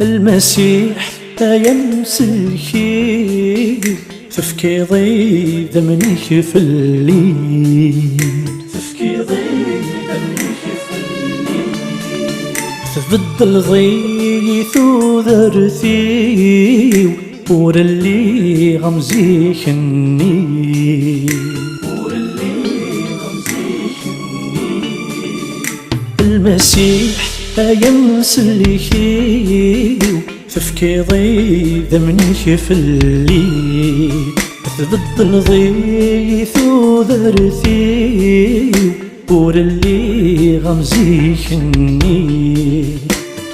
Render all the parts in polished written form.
المسيح يمسلكي تفكي ضيد منك في الليل، تفكي ضيد منك في الليل، تبدل ضيث وذرثي ور اللي غمزيك النيل، ور اللي غمزيك النيل. المسيح يمسلكي تفكي ضيد منك في الليل، تبدل ضيث وذرثي ور اللي غمزيك النيل.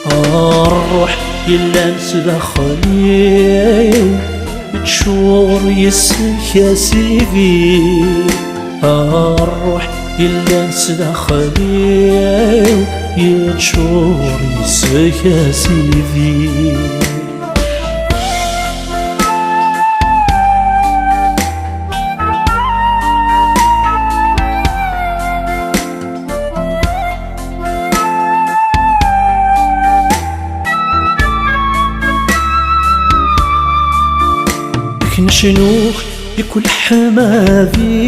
الروح يلا نسدخلي تشور يسلك يا سيدي، الروح يلا نسدخلي يتشور يسلك يا سيدي. نشنوك بكل حمادي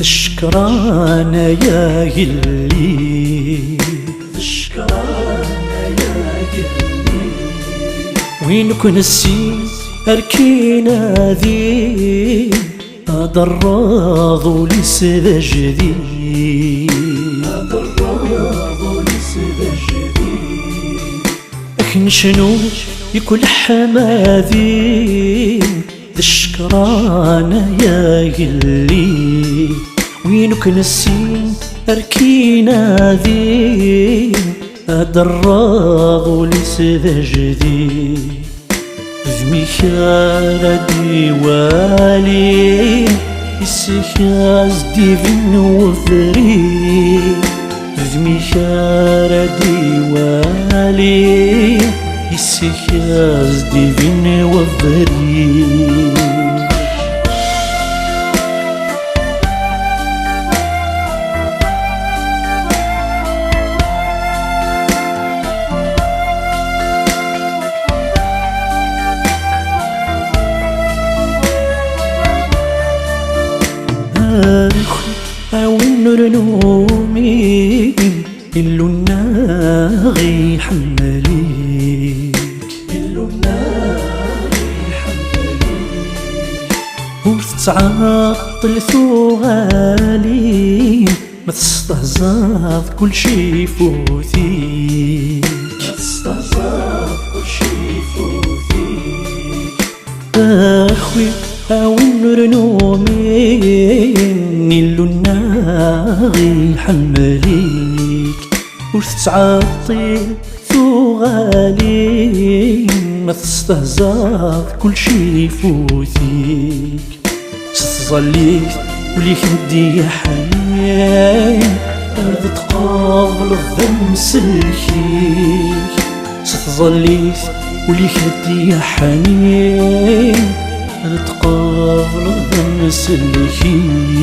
الشكرانة يا يلي، الشكرانة يا يلي. وينك نسي أركينا ذي أضراض لسذا جديد، أضراض لسذا جديد. نشنوك بكل حمادي الشكرانة يا يلي. وينك نسين أركينا ذي أدراغ لسذا جديد. ذميكا ديوالي السكاز ديفن وفري، ذميكا ديوالي السكاز ديفن وفري. أوين نرنومي إلو الناغي حمليك، إلو الناغي حمليك. وتتعطل ثوالي ما تستهزاض كل شي فوتيك، ما تستهزاض كل شي فوتيك. أخوي أوين نرنومي إلو الناغي حمليك. وتتعطل ثوالي ما تستهزاض كل شي فوتيك. ستظليك وليك ندي يا حنين تقابل الذم سلكيك. ستظليك وليك ندي يا حنين تقابل الذم سلكيك.